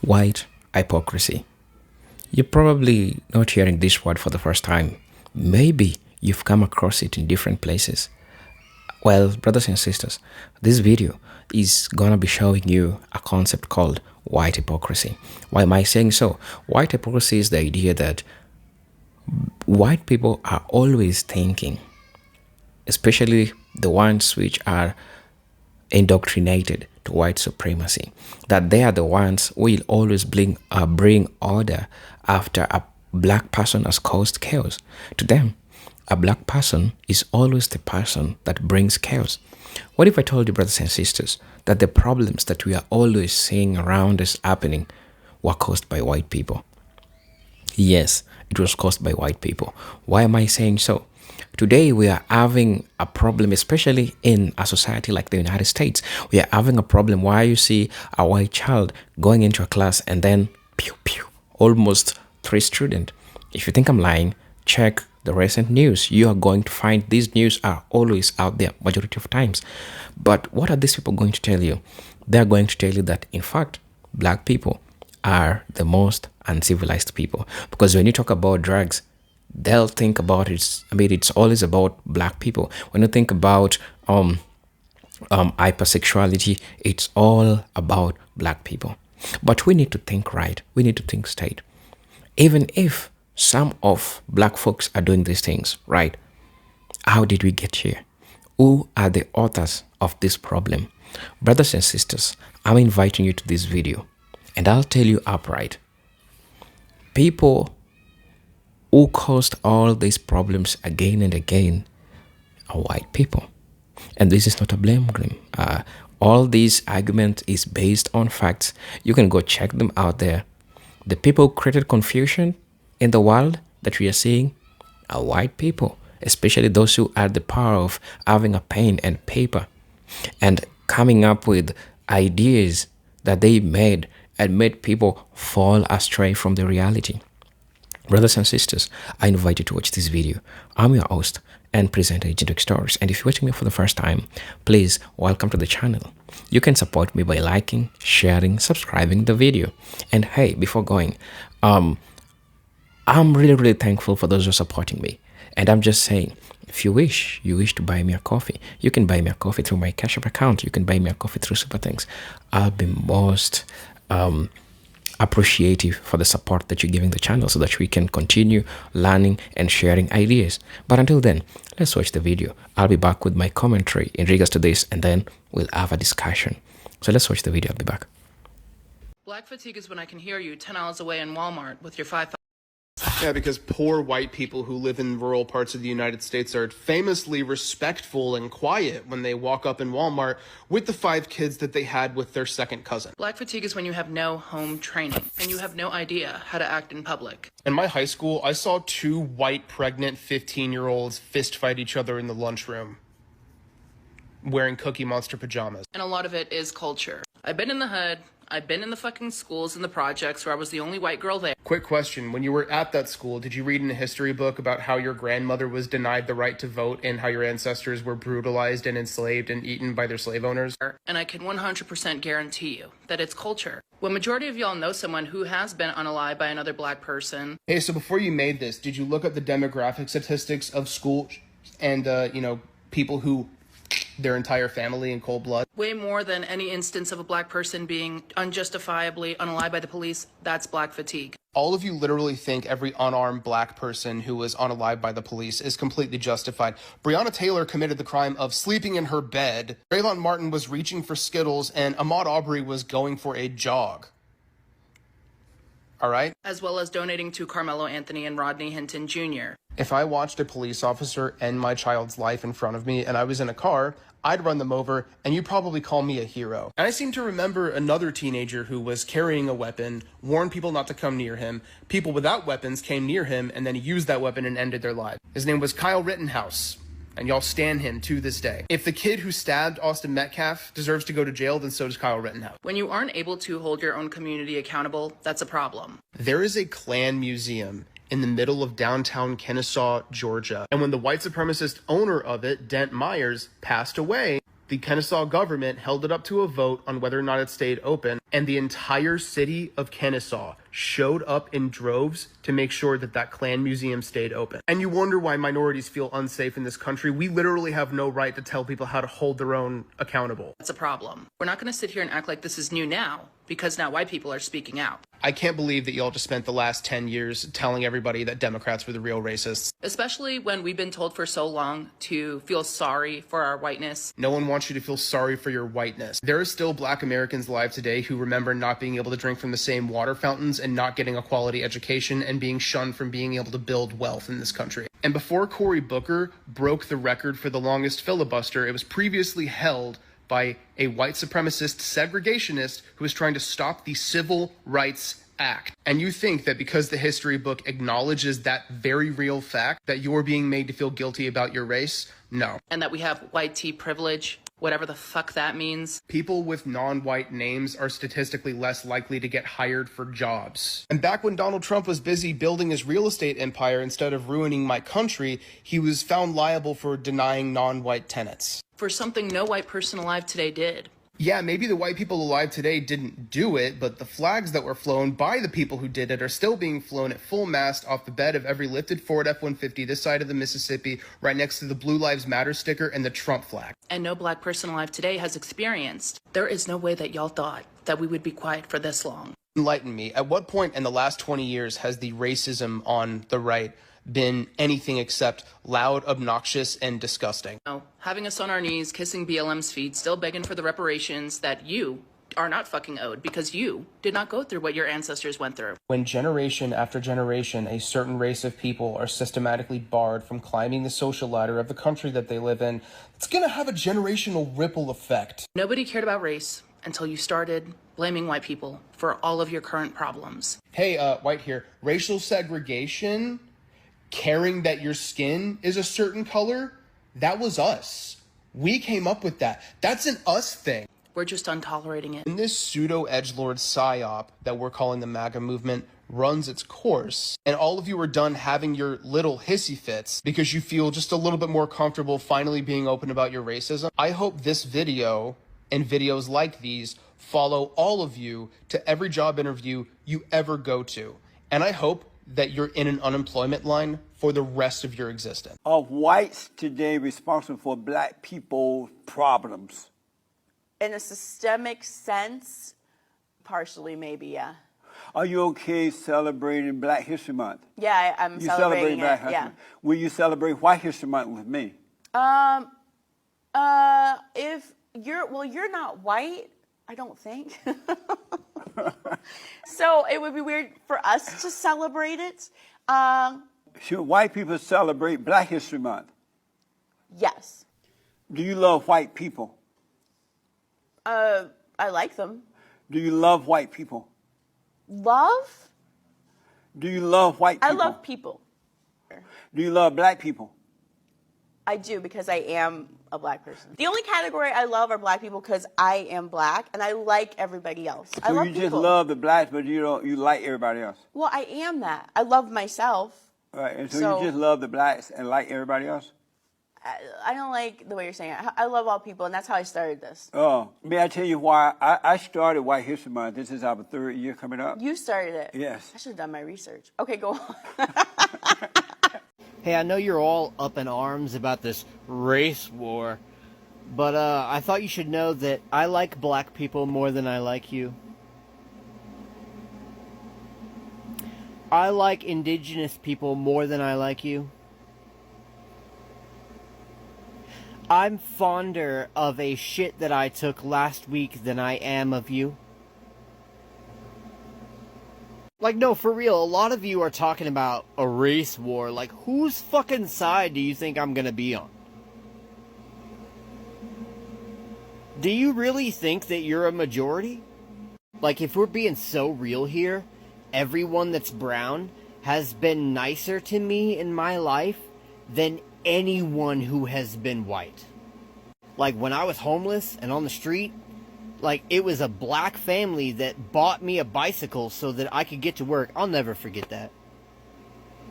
White hypocrisy. You're probably not hearing this word for the first time. Maybe you've come across it in different places. Well, brothers and sisters, this video is gonna be showing you a concept called white hypocrisy. Why am I saying so? White hypocrisy is the idea that white people are always thinking, especially the ones which are indoctrinated to white supremacy, that they are the ones who will always bring order after a black person has caused chaos. To them, a black person is always the person that brings chaos. What if I told you, brothers and sisters, that the problems that we are always seeing around us happening were caused by white people? Yes, it was caused by white people. Why am I saying so? Today, we are having a problem, especially in a society like the United States. We are having a problem where you see a white child going into a class and then pew, pew, almost 3 students. If you think I'm lying, check the recent news. You are going to find these news are always out there majority of times. But what are these people going to tell you? They are going to tell you that, in fact, black people are the most uncivilized people. Because when you talk about drugs, they'll think about it. I mean, it's always about black people. When you think about hypersexuality, it's all about black people. But we need to think right. We need to think straight. Even if some of black folks are doing these things, right? How did we get here? Who are the authors of this problem? Brothers and sisters, I'm inviting you to this video, and I'll tell you upright. People who caused all these problems again and again are white people. And this is not a blame game. All these argument is based on facts. You can go check them out there. The people who created confusion in the world that we are seeing are white people, especially those who had the power of having a pen and paper and coming up with ideas that they made and made people fall astray from the reality. Brothers and sisters, I invite you to watch this video. I'm your host and presenter, Agent Stories. And if you're watching me for the first time, please welcome to the channel. You can support me by liking, sharing, subscribing the video. And hey, before going, I'm really thankful for those who are supporting me. And I'm just saying, if you wish to buy me a coffee, you can buy me a coffee through my Cash App account. You can buy me a coffee through Super Thanks. I'll be most appreciative for the support that you're giving the channel so that we can continue learning and sharing ideas. But until then, let's watch the video. I'll be back with my commentary in regards to this, and then we'll have a discussion. So let's watch the video. I'll be back. Black fatigue is when I can hear you 10 miles away in Walmart with your 5. Yeah, because poor white people who live in rural parts of the United States are famously respectful and quiet when they walk up in Walmart with the 5 kids that they had with their second cousin. Black fatigue is when you have no home training and you have no idea how to act in public. In my high school, I saw 2 white pregnant 15-year-olds fist fight each other in the lunchroom wearing Cookie Monster pajamas. And a lot of it is culture. I've been in the hood. I've been in the fucking schools and the projects where I was the only white girl there. Quick question. When you were at that school, did you read in a history book about how your grandmother was denied the right to vote and how your ancestors were brutalized and enslaved and eaten by their slave owners? And I can 100% guarantee you that it's culture. When majority of y'all know someone who has been unalived by another black person. Hey, so before you made this, did you look at the demographic statistics of school and, people who their entire family in cold blood? Way more than any instance of a black person being unjustifiably unalived by the police. That's black fatigue. All of you literally think every unarmed black person who was unalived by the police is completely justified. Breonna Taylor committed the crime of sleeping in her bed. Trayvon Martin was reaching for Skittles, and Ahmaud Arbery was going for a jog. All right? As well as donating to Carmelo Anthony and Rodney Hinton Jr. If I watched a police officer end my child's life in front of me and I was in a car, I'd run them over and you'd probably call me a hero. And I seem to remember another teenager who was carrying a weapon, warned people not to come near him. People without weapons came near him and then he used that weapon and ended their lives. His name was Kyle Rittenhouse, and y'all stand him to this day. If the kid who stabbed Austin Metcalf deserves to go to jail, then so does Kyle Rittenhouse. When you aren't able to hold your own community accountable, that's a problem. There is a Klan museum in the middle of downtown Kennesaw, Georgia. And when the white supremacist owner of it, Dent Myers, passed away, The Kennesaw government held it up to a vote on whether or not it stayed open, and the entire city of Kennesaw showed up in droves to make sure that that Klan museum stayed open. And you wonder why minorities feel unsafe in this country. We literally have no right to tell people how to hold their own accountable. That's a problem. We're not going to sit here and act like this is new now, because now white people are speaking out. I can't believe that y'all just spent the last 10 years telling everybody that Democrats were the real racists. Especially when we've been told for so long to feel sorry for our whiteness. No one wants you to feel sorry for your whiteness. There are still Black Americans alive today who remember not being able to drink from the same water fountains and not getting a quality education and being shunned from being able to build wealth in this country. And before Cory Booker broke the record for the longest filibuster, it was previously held by a white supremacist segregationist who was trying to stop the Civil Rights Act. And you think that because the history book acknowledges that very real fact that you're being made to feel guilty about your race? No. And that we have white tea privilege, whatever the fuck that means. People with non-white names are statistically less likely to get hired for jobs. And back when Donald Trump was busy building his real estate empire instead of ruining my country, he was found liable for denying non-white tenants. For something no white person alive today did. Yeah, maybe the white people alive today didn't do it, but the flags that were flown by the people who did it are still being flown at full mast off the bed of every lifted Ford F-150 this side of the Mississippi, right next to the Blue Lives Matter sticker and the Trump flag. And no black person alive today has experienced. There is no way that y'all thought that we would be quiet for this long. Enlighten me. At what point in the last 20 years has the racism on the right been anything except loud, obnoxious, and disgusting? No, having us on our knees, kissing BLM's feet, still begging for the reparations that you are not fucking owed because you did not go through what your ancestors went through. When generation after generation, a certain race of people are systematically barred from climbing the social ladder of the country that they live in, it's gonna have a generational ripple effect. Nobody cared about race until you started blaming white people for all of your current problems. Hey, white here, racial segregation, caring that your skin is a certain color, that was us. We came up with that. That's an us thing. We're just done tolerating it. And this pseudo-edgelord psyop that we're calling the MAGA movement runs its course, and all of you are done having your little hissy fits because you feel just a little bit more comfortable finally being open about your racism. I hope this video and videos like these follow all of you to every job interview you ever go to. And I hope that you're in an unemployment line for the rest of your existence. Are whites today responsible for black people's problems? In a systemic sense, partially maybe, yeah. Are you okay celebrating Black History Month? Yeah, I'm You celebrating celebrate Black it, History yeah. Month. Will you celebrate White History Month with me? If you're not white, I don't think. So it would be weird for us to celebrate it. Should white people celebrate Black History Month? Yes. Do you love white people? I like them. Do you love white people? Love? Do you love white people? I love people. Do you love black people? I do because I am a black person. The only category I love are black people because I am black and I like everybody else. I So love you people. just love the blacks, but you like everybody else. Well, I am that. I love myself. Right, and so So- you just love the blacks and like everybody else? I don't like the way you're saying it. I love all people, and that's how I started this. Oh, may I tell you why I started White History Month? This is our 3rd year coming up. You started it. Yes. I should have done my research. Okay, go on. Hey, I know you're all up in arms about this race war, but I thought you should know that I like black people more than I like you. I like indigenous people more than I like you. I'm fonder of a shit that I took last week than I am of you. Like, no, for real, a lot of you are talking about a race war. Like, whose fucking side do you think I'm gonna be on? Do you really think that you're a majority? Like, if we're being so real here, everyone that's brown has been nicer to me in my life than anyone who has been white. Like, when I was homeless and on the street, like, it was a black family that bought me a bicycle so that I could get to work. I'll never forget that.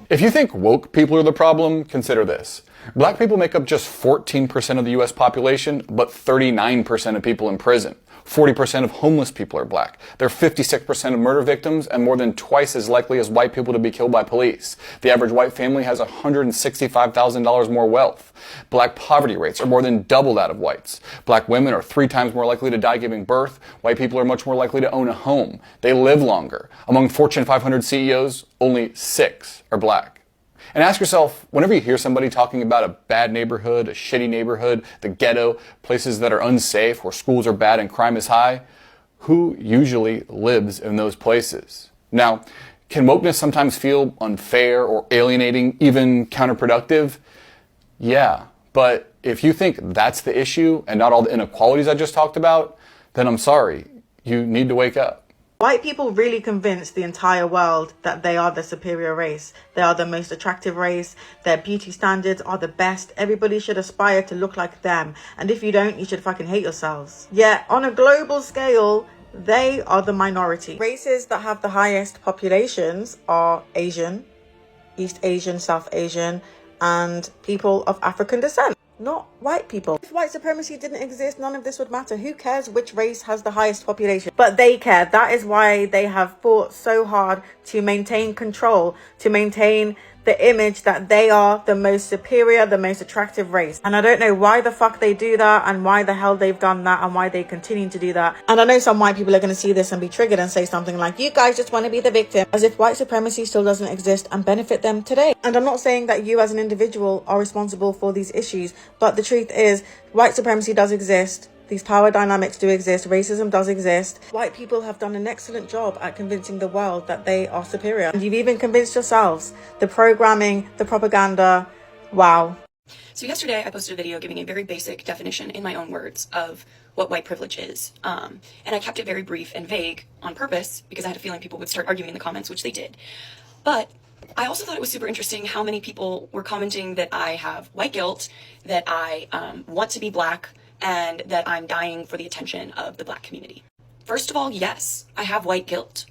If you think woke people are the problem, consider this. Black people make up just 14% of the US population, but 39% of people in prison. 40% of homeless people are black. They're 56% of murder victims and more than twice as likely as white people to be killed by police. The average white family has $165,000 more wealth. Black poverty rates are more than double that of whites. Black women are 3 times more likely to die giving birth. White people are much more likely to own a home. They live longer. Among Fortune 500 CEOs, only 6 are black. And ask yourself, whenever you hear somebody talking about a bad neighborhood, a shitty neighborhood, the ghetto, places that are unsafe, where schools are bad and crime is high, who usually lives in those places? Now, can wokeness sometimes feel unfair or alienating, even counterproductive? Yeah, but if you think that's the issue and not all the inequalities I just talked about, then I'm sorry, you need to wake up. White people really convince the entire world that they are the superior race. They are the most attractive race. Their beauty standards are the best. Everybody should aspire to look like them. And if you don't, you should fucking hate yourselves. Yet, on a global scale, they are the minority. Races that have the highest populations are Asian, East Asian, South Asian, and people of African descent. Not white people. If white supremacy didn't exist, none of this would matter. Who cares which race has the highest population? But they care. That is why they have fought so hard to maintain control, to maintain the image that they are the most superior, the most attractive race. And I don't know why the fuck they do that and why the hell they've done that and why they continue to do that. And I know some white people are going to see this and be triggered and say something like, you guys just want to be the victim, as if white supremacy still doesn't exist and benefit them today. And I'm not saying that you as an individual are responsible for these issues, but the truth is white supremacy does exist. These power dynamics do exist. Racism does exist. White people have done an excellent job at convincing the world that they are superior. And you've even convinced yourselves. The programming, the propaganda, wow. So yesterday I posted a video giving a very basic definition in my own words of what white privilege is. And I kept it very brief and vague on purpose because I had a feeling people would start arguing in the comments, which they did. But I also thought it was super interesting how many people were commenting that I have white guilt, that I want to be black, and that I'm dying for the attention of the black community. First of all, yes, I have white guilt.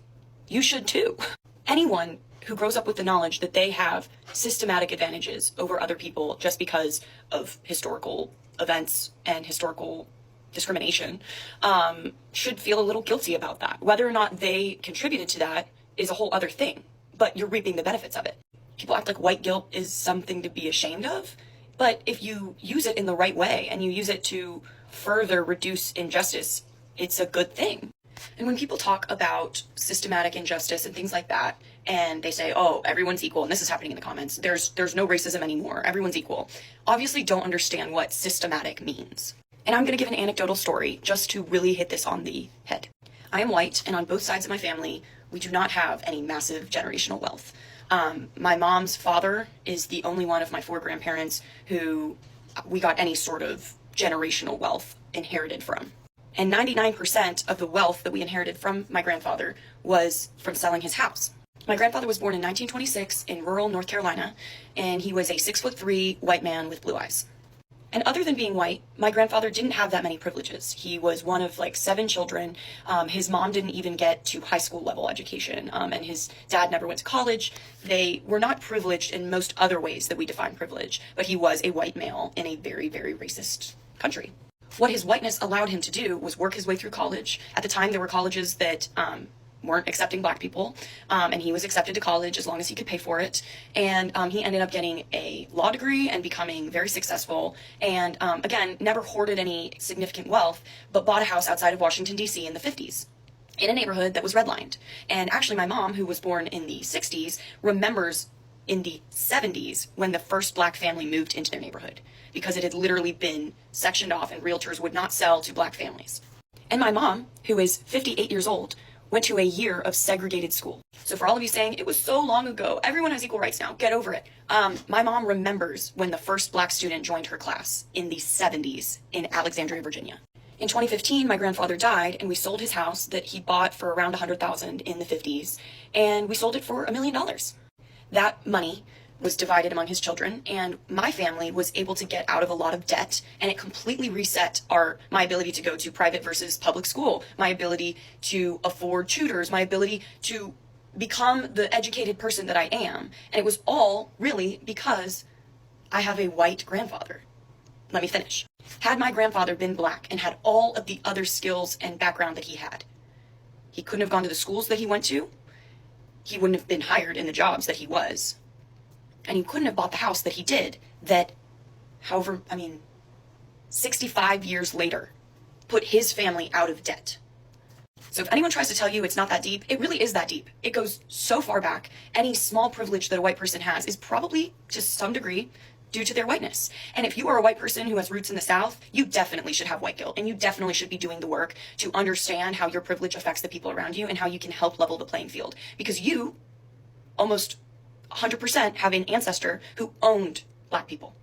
You should too. Anyone who grows up with the knowledge that they have systematic advantages over other people just because of historical events and historical discrimination should feel a little guilty about that. Whether or not they contributed to that is a whole other thing, but you're reaping the benefits of it. People act like white guilt is something to be ashamed of. But if you use it in the right way and you use it to further reduce injustice, it's a good thing. And when people talk about systematic injustice and things like that, and they say, oh, everyone's equal, and this is happening in the comments, there's no racism anymore, everyone's equal, obviously don't understand what systematic means. And I'm going to give an anecdotal story just to really hit this on the head. I am white, and on both sides of my family, we do not have any massive generational wealth. My mom's father is the only one of my 4 grandparents who we got any sort of generational wealth inherited from. And 99% of the wealth that we inherited from my grandfather was from selling his house. My grandfather was born in 1926 in rural North Carolina, and he was a 6'3" white man with blue eyes. And other than being white, my grandfather didn't have that many privileges. He was one of like 7 children. His mom didn't even get to high school level education, and his dad never went to college. They were not privileged in most other ways that we define privilege, but he was a white male in a very, very racist country. What his whiteness allowed him to do was work his way through college. At the time, there were colleges that weren't accepting black people, and he was accepted to college as long as he could pay for it. And he ended up getting a law degree and becoming very successful, and again, never hoarded any significant wealth, but bought a house outside of Washington, D.C. in the 50s. In a neighborhood that was redlined. And actually my mom, who was born in the 60s, remembers in the 70s when the first black family moved into their neighborhood, because it had literally been sectioned off and realtors would not sell to black families. And my mom, who is 58 years old, went to a year of segregated school. So for all of you saying, it was so long ago, everyone has equal rights now, get over it. My mom remembers when the first black student joined her class in the 70s in Alexandria, Virginia. In 2015, my grandfather died, and we sold his house that he bought for around $100,000 in the 50s, and we sold it for $1 million. That money was divided among his children, and my family was able to get out of a lot of debt, and it completely reset my ability to go to private versus public school, my ability to afford tutors, my ability to become the educated person that I am. And it was all really because I have a white grandfather. Let me finish. Had my grandfather been black and had all of the other skills and background that he had, he couldn't have gone to the schools that he went to. He wouldn't have been hired in the jobs that he was. And he couldn't have bought the house that he did, that, 65 years later, put his family out of debt. So if anyone tries to tell you it's not that deep, it really is that deep. It goes so far back. Any small privilege that a white person has is probably, to some degree, due to their whiteness. And if you are a white person who has roots in the South, you definitely should have white guilt, and you definitely should be doing the work to understand how your privilege affects the people around you and how you can help level the playing field. Because you, almost 100%, have an ancestor who owned black people.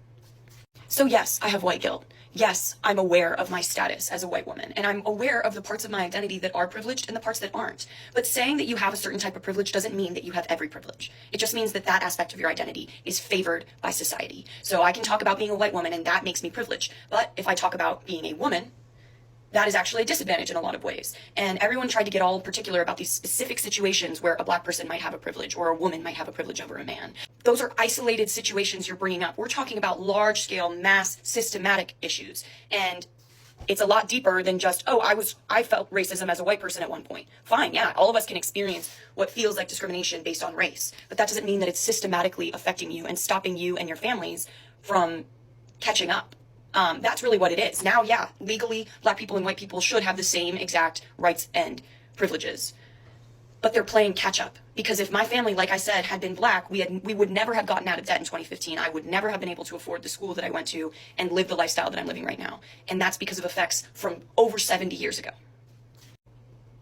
So yes, I have white guilt. Yes, I'm aware of my status as a white woman, and I'm aware of the parts of my identity that are privileged and the parts that aren't. But saying that you have a certain type of privilege doesn't mean that you have every privilege. It just means that that aspect of your identity is favored by society. So I can talk about being a white woman, and that makes me privileged. But if I talk about being a woman, that is actually a disadvantage in a lot of ways. And everyone tried to get all particular about these specific situations where a black person might have a privilege or a woman might have a privilege over a man. Those are isolated situations you're bringing up. We're talking about large-scale, mass, systematic issues. And it's a lot deeper than just, I felt racism as a white person at one point. Fine, yeah, all of us can experience what feels like discrimination based on race. But that doesn't mean that it's systematically affecting you and stopping you and your families from catching up. That's really what it is. Now, yeah, legally, black people and white people should have the same exact rights and privileges. But they're playing catch up. Because if my family, like I said, had been black, we would never have gotten out of debt in 2015. I would never have been able to afford the school that I went to and live the lifestyle that I'm living right now. And that's because of effects from over 70 years ago.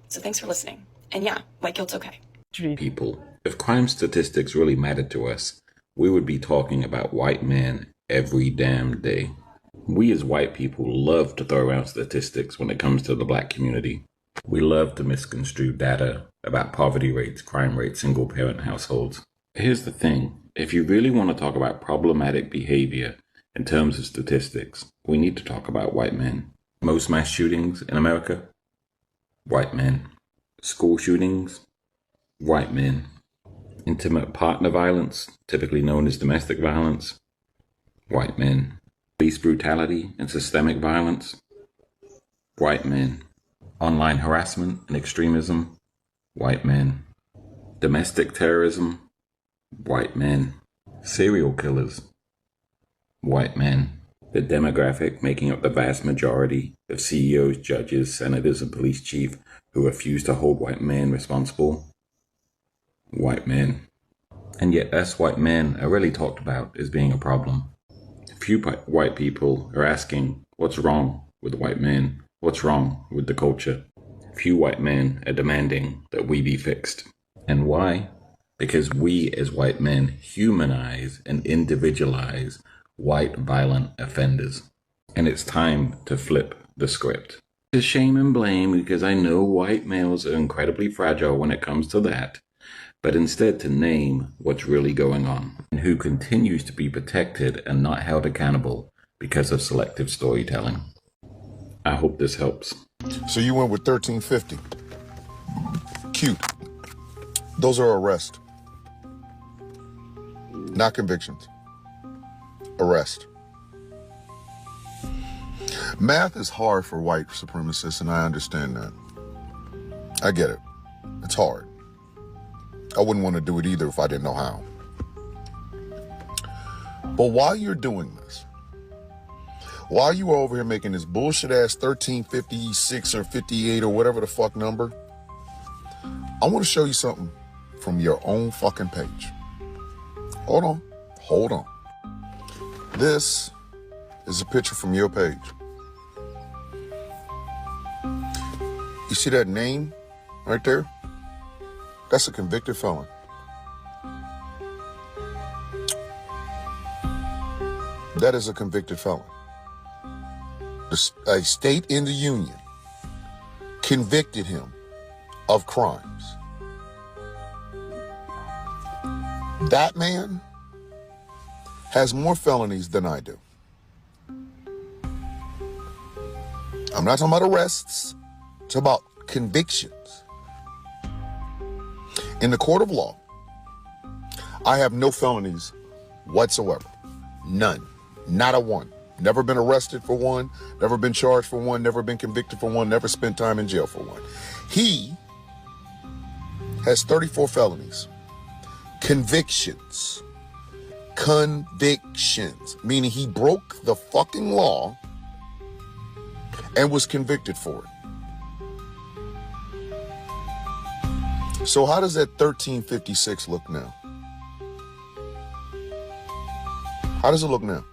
So thanks for listening. And yeah, white guilt's okay. People, if crime statistics really mattered to us, we would be talking about white men every damn day. We as white people love to throw around statistics when it comes to the black community. We love to misconstrue data about poverty rates, crime rates, single-parent households. Here's the thing. If you really want to talk about problematic behavior in terms of statistics, we need to talk about white men. Most mass shootings in America? White men. School shootings? White men. Intimate partner violence, typically known as domestic violence? White men. Police brutality and systemic violence? White men. Online harassment and extremism? White men. Domestic terrorism? White men. Serial killers? White men. The demographic making up the vast majority of CEOs, judges, senators, and police chiefs who refuse to hold white men responsible? White men. And yet us white men are rarely talked about as being a problem. Few white people are asking, what's wrong with white men? What's wrong with the culture? Few white men are demanding that we be fixed. And why? Because we as white men humanize and individualize white violent offenders. And it's time to flip the script. To shame and blame, because I know white males are incredibly fragile when it comes to that, but instead to name what's really going on and who continues to be protected and not held accountable because of selective storytelling. I hope this helps. So you went with 1350. Cute. Those are arrests, not convictions. Arrest. Math is hard for white supremacists, and I understand that. I get it. It's hard. I wouldn't want to do it either if I didn't know how. But while you're doing this, while you are over here making this bullshit ass 1356 or 58 or whatever the fuck number, I want to show you something from your own fucking page. Hold on. This is a picture from your page. You see that name right there? That's a convicted felon. That is a convicted felon. A state in the union convicted him of crimes. That man has more felonies than I do. I'm not talking about arrests. It's about convictions. In the court of law, I have no felonies whatsoever. None. Not a one. Never been arrested for one, never been charged for one, never been convicted for one, never spent time in jail for one. He has 34 felonies. Convictions. Convictions. Meaning he broke the fucking law and was convicted for it. So how does that 1356 look now? How does it look now?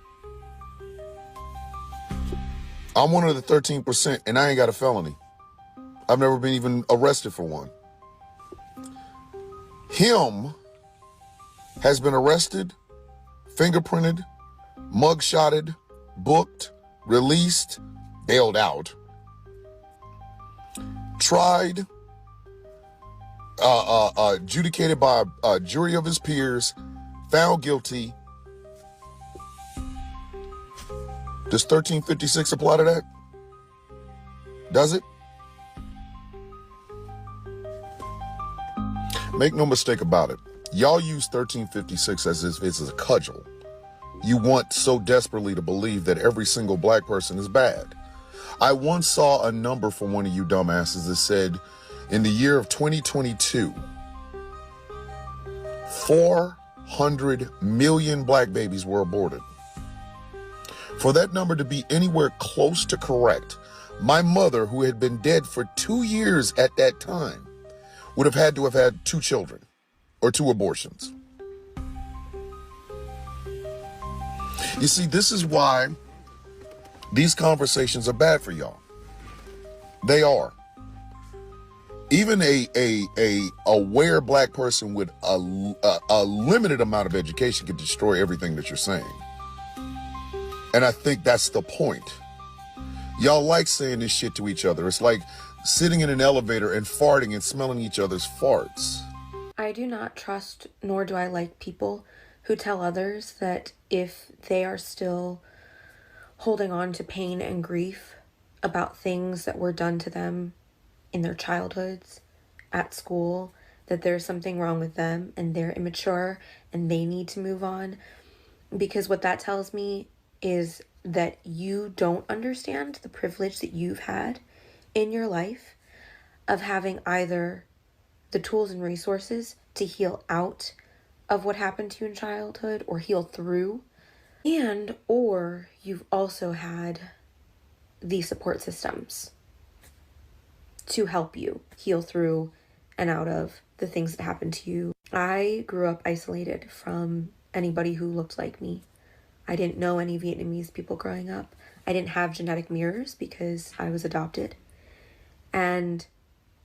I'm one of the 13% and I ain't got a felony. I've never been even arrested for one. Him has been arrested, fingerprinted, mugshotted, booked, released, bailed out, tried, adjudicated by a jury of his peers, found guilty. Does 1356 apply to that? Does it? Make no mistake about it. Y'all use 1356 as if it's a cudgel. You want so desperately to believe that every single black person is bad. I once saw a number from one of you dumbasses that said in the year of 2022, 400 million black babies were aborted. For that number to be anywhere close to correct, my mother, who had been dead for 2 years at that time, would have had to have had 2 children or 2 abortions. You see, this is why these conversations are bad for y'all. They are. Even a aware black person with a limited amount of education can destroy everything that you're saying. And I think that's the point. Y'all like saying this shit to each other. It's like sitting in an elevator and farting and smelling each other's farts. I do not trust, nor do I like people who tell others that if they are still holding on to pain and grief about things that were done to them in their childhoods, at school, that there's something wrong with them and they're immature and they need to move on. Because what that tells me is that you don't understand the privilege that you've had in your life of having either the tools and resources to heal out of what happened to you in childhood or heal through, and or you've also had the support systems to help you heal through and out of the things that happened to you. I grew up isolated from anybody who looked like me. I didn't know any Vietnamese people growing up. I didn't have genetic mirrors because I was adopted. And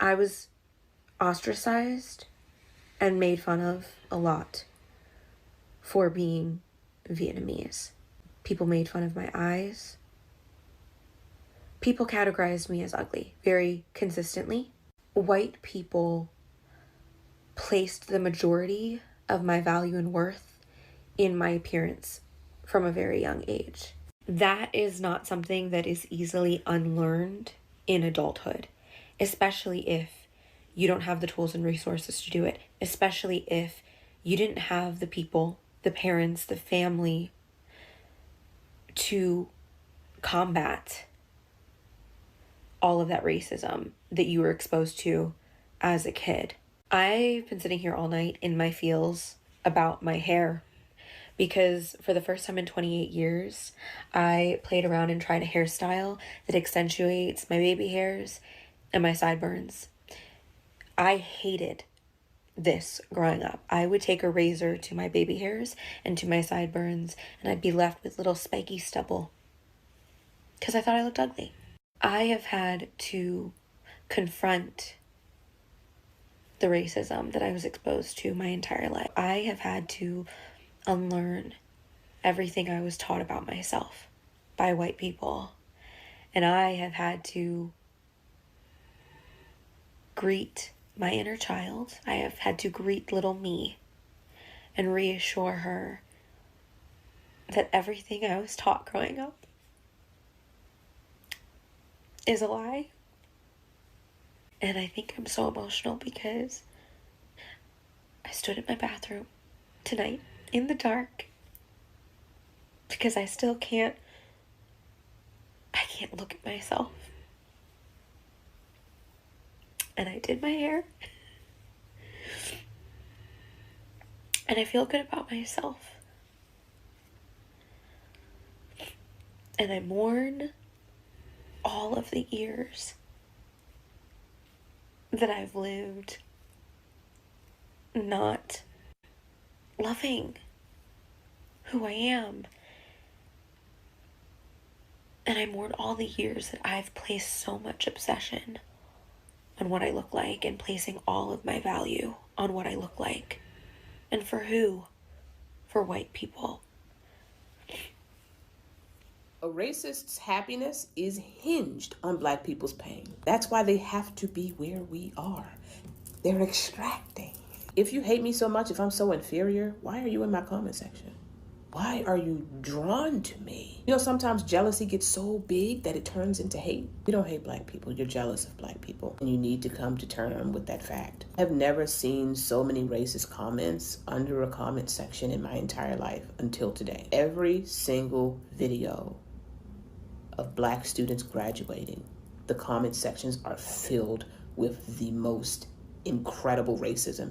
I was ostracized and made fun of a lot for being Vietnamese. People made fun of my eyes. People categorized me as ugly very consistently. White people placed the majority of my value and worth in my appearance from a very young age. That is not something that is easily unlearned in adulthood, especially if you don't have the tools and resources to do it, especially if you didn't have the people, the parents, the family to combat all of that racism that you were exposed to as a kid. I've been sitting here all night in my feels about my hair because for the first time in 28 years, I played around and tried a hairstyle that accentuates my baby hairs and my sideburns. I hated this growing up. I would take a razor to my baby hairs and to my sideburns, and I'd be left with little spiky stubble because I thought I looked ugly. I have had to confront the racism that I was exposed to my entire life. I have had to unlearn everything I was taught about myself by white people. And I have had to greet my inner child. I have had to greet little me and reassure her that everything I was taught growing up is a lie. And I think I'm so emotional because stood in my bathroom tonight in the dark because I still can't look at myself. And I did my hair. And I feel good about myself. And I mourn all of the years that I've lived not loving who I am. And I mourn all the years that I've placed so much obsession on what I look like and placing all of my value on what I look like. And for who? For white people. A racist's happiness is hinged on black people's pain. That's why they have to be where we are. They're extracting. If you hate me so much, if I'm so inferior, why are you in my comment section? Why are you drawn to me? You know, sometimes jealousy gets so big that it turns into hate. You don't hate black people, you're jealous of black people. And you need to come to terms with that fact. I've never seen so many racist comments under a comment section in my entire life until today. Every single video of black students graduating, the comment sections are filled with the most incredible racism.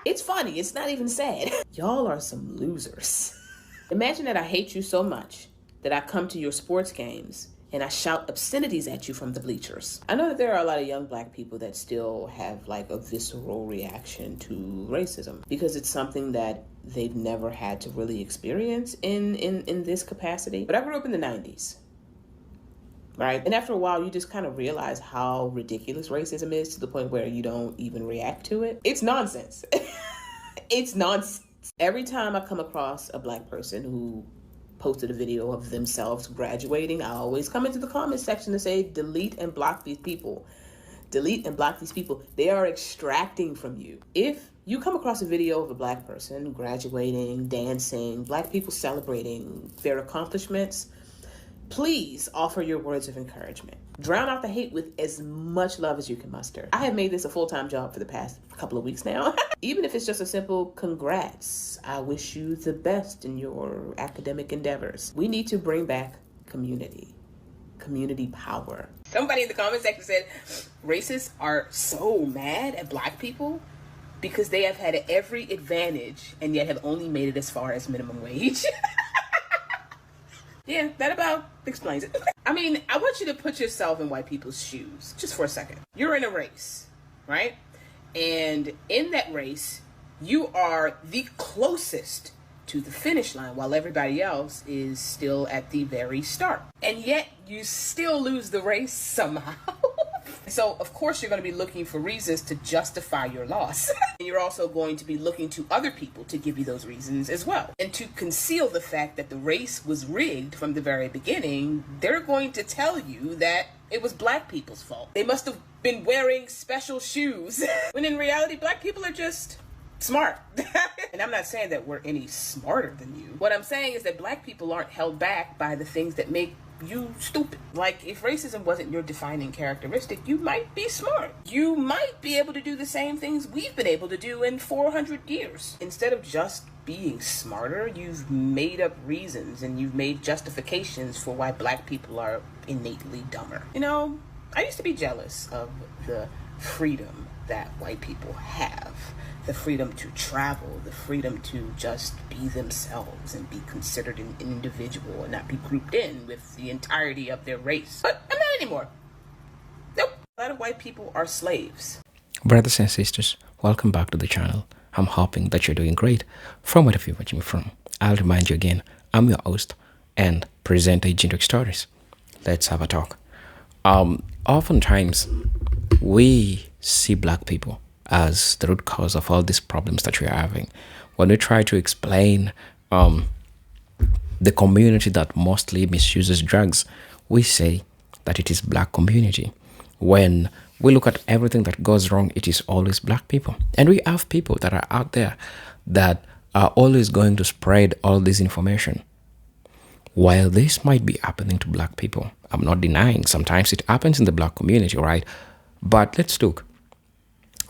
It's funny, it's not even sad. Y'all are some losers. Imagine that I hate you so much that I come to your sports games and I shout obscenities at you from the bleachers. I know that there are a lot of young black people that still have like a visceral reaction to racism because it's something that they've never had to really experience in this capacity. But I grew up in the 90s. Right? And after a while, you just kind of realize how ridiculous racism is to the point where you don't even react to it. It's nonsense. It's nonsense. Every time I come across a black person who posted a video of themselves graduating, I always come into the comment section to say, delete and block these people. Delete and block these people. They are extracting from you. If you come across a video of a black person graduating, dancing, black people celebrating their accomplishments, please offer your words of encouragement. Drown out the hate with as much love as you can muster. I have made this a full-time job for the past couple of weeks now. Even if it's just a simple congrats, I wish you the best in your academic endeavors. We need to bring back community power. Somebody in the comment section said, racists are so mad at black people because they have had every advantage and yet have only made it as far as minimum wage. Yeah, that about explains it. I mean, I want you to put yourself in white people's shoes just for a second. You're in a race, right? And in that race, you are the closest to the finish line while everybody else is still at the very start. And yet you still lose the race somehow. So, of course, you're going to be looking for reasons to justify your loss. And you're also going to be looking to other people to give you those reasons as well. And to conceal the fact that the race was rigged from the very beginning, they're going to tell you that it was black people's fault. They must have been wearing special shoes. When in reality, black people are just smart. And I'm not saying that we're any smarter than you. What I'm saying is that black people aren't held back by the things that make you stupid. Like, if racism wasn't your defining characteristic, you might be smart. You might be able to do the same things we've been able to do in 400 years. Instead of just being smarter, you've made up reasons and you've made justifications for why black people are innately dumber. You know, I used to be jealous of the freedom that white people have. The freedom to travel, the freedom to just be themselves and be considered an individual and not be grouped in with the entirety of their race. But I'm not anymore. Nope. A lot of white people are slaves. Brothers and sisters, welcome back to the channel. I'm hoping that you're doing great from wherever you're watching me from. I'll remind you again, I'm your host and presenter Generic Stories. Let's have a talk. Oftentimes, we see black people as the root cause of all these problems that we're having. When we try to explain the community that mostly misuses drugs, we say that it is black community. When we look at everything that goes wrong, it is always black people. And we have people that are out there that are always going to spread all this information. While this might be happening to black people, I'm not denying sometimes it happens in the black community, right? But let's look.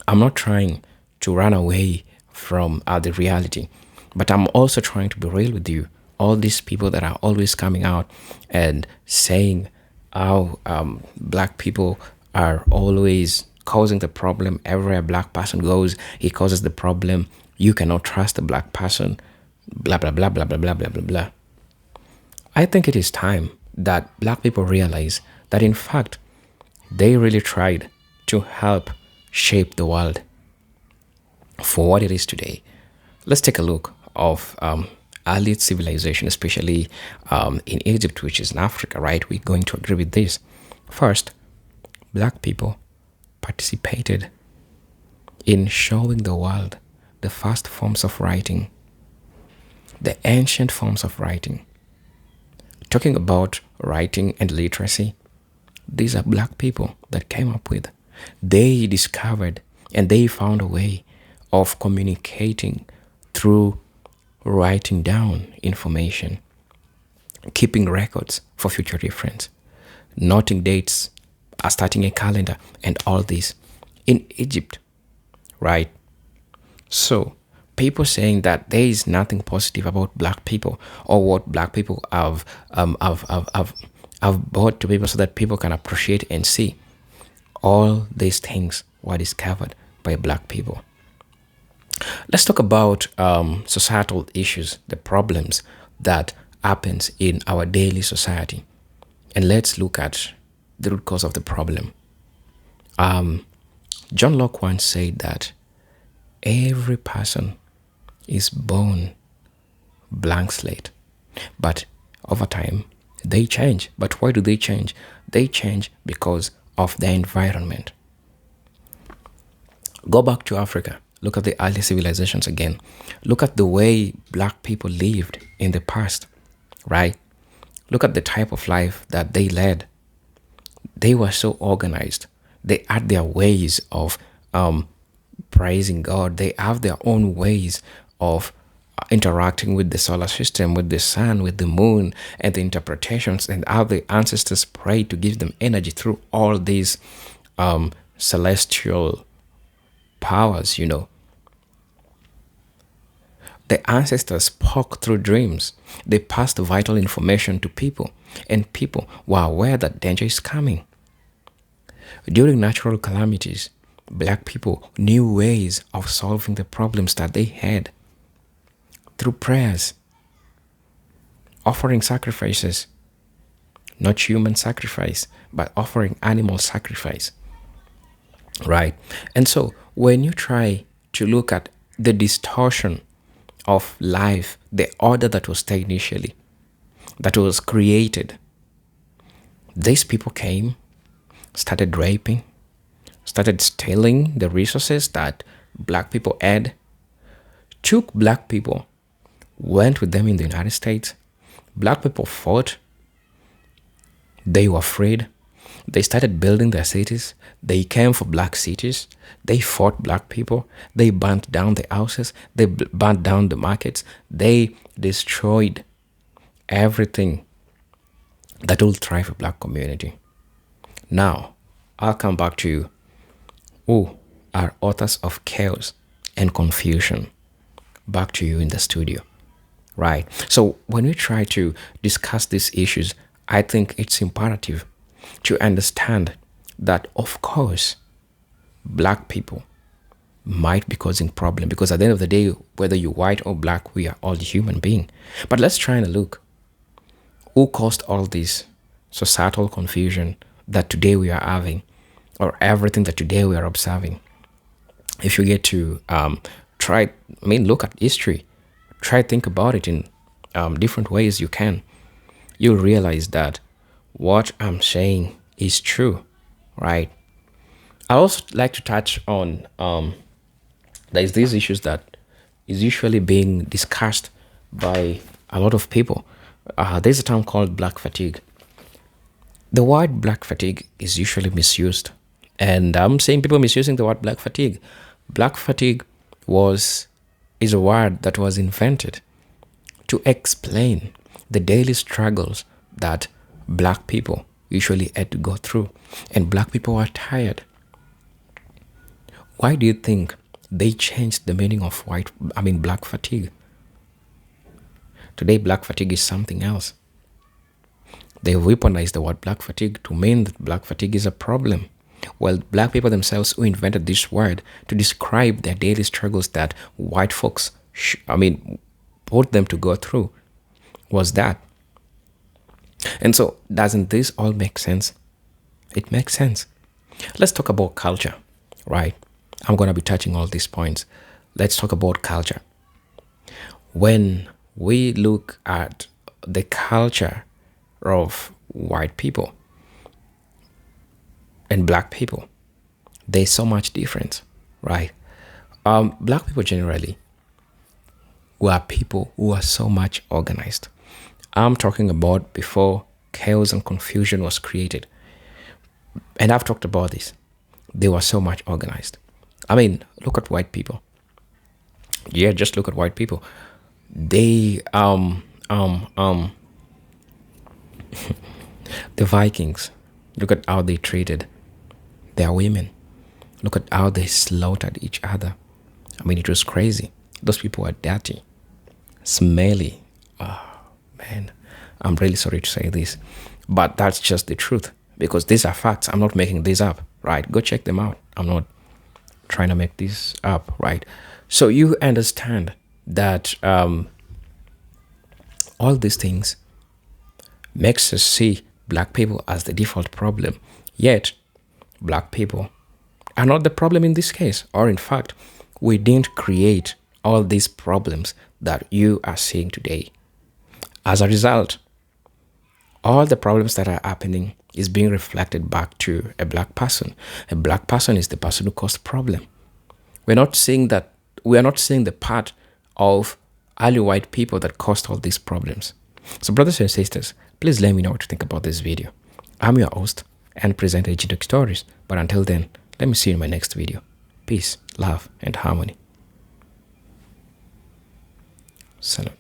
I'm not trying to run away from the reality. But I'm also trying to be real with you. All these people that are always coming out and saying how black people are always causing the problem. Everywhere a black person goes, he causes the problem. You cannot trust a black person. Blah, blah, blah, blah, blah, blah, blah, blah, blah. I think it is time that black people realize that, in fact, they really tried to help shape the world for what it is today. Let's take a look of early civilization, especially in Egypt, which is in Africa, right? We're going to agree with this. First, black people participated in showing the world the first forms of writing, the ancient forms of writing. Talking about writing and literacy, these are black people that came up with. They discovered and they found a way of communicating through writing down information, keeping records for future reference, noting dates, starting a calendar, and all this in Egypt, right? So people saying that there is nothing positive about black people or what black people have brought to people so that people can appreciate and see, all these things were discovered by black people. Let's talk about societal issues, the problems that happens in our daily society. And let's look at the root cause of the problem. John Locke once said that every person is born blank slate, but over time they change. But why do they change? They change because of their environment. Go back to Africa. Look at the early civilizations again. Look at the way black people lived in the past, right? Look at the type of life that they led. They were so organized. They had their ways of praising God. They have their own ways of interacting with the solar system, with the sun, with the moon, and the interpretations, and how the ancestors prayed to give them energy through all these celestial powers, you know. The ancestors spoke through dreams. They passed vital information to people, and people were aware that danger is coming. During natural calamities, black people knew ways of solving the problems that they had through prayers, offering sacrifices, not human sacrifice, but offering animal sacrifice, right? And so when you try to look at the distortion of life, the order that was there initially, that was created, these people came, started raping, started stealing the resources that black people had, took black people, went with them in the United States. Black people fought. They were freed. They started building their cities. They came for black cities. They fought black people. They burnt down the houses. They burnt down the markets. They destroyed everything that will thrive a black community. Now, I'll come back to you. Who are authors of chaos and confusion? Back to you in the studio. Right. So when we try to discuss these issues, I think it's imperative to understand that, of course, black people might be causing problem, because at the end of the day, whether you're white or black, we are all human beings. But let's try and look who caused all this societal confusion that today we are having, or everything that today we are observing. If you get to look at history, try to think about it in different ways you can, you'll realize that what I'm saying is true, right? I also like to touch on there's these issues that is usually being discussed by a lot of people. There's a term called black fatigue. The word black fatigue is usually misused, and I'm saying people misusing the word black fatigue. Black fatigue is a word that was invented to explain the daily struggles that black people usually had to go through, and black people are tired. Why do you think they changed the meaning of black fatigue. Today, black fatigue is something else. They weaponized the word black fatigue to mean that black fatigue is a problem. Well, black people themselves who invented this word to describe their daily struggles that white folks, put them to go through was that. And so, doesn't this all make sense? It makes sense. Let's talk about culture, right? I'm going to be touching all these points. Let's talk about culture. When we look at the culture of white people and black people, there's so much difference, right? Black people generally were people who are so much organized. I'm talking about before chaos and confusion was created. And I've talked about this. They were so much organized. Look at white people. Yeah, just look at white people. They, the Vikings, look at how they treated their women. Look at how they slaughtered each other. It was crazy. Those people were dirty, smelly. Oh, man, I'm really sorry to say this, but that's just the truth because these are facts. I'm not making this up, right? Go check them out. I'm not trying to make this up, right? So you understand that all these things makes us see black people as the default problem. Yet, black people are not the problem in this case. Or in fact, we didn't create all these problems that you are seeing today. As a result, all the problems that are happening is being reflected back to a black person. A black person is the person who caused the problem. We are not seeing the part of early white people that caused all these problems. So brothers and sisters, please let me know what you think about this video. I'm your host and presenter Agent Stories. But until then, let me see you in my next video. Peace, love, and harmony. Salam.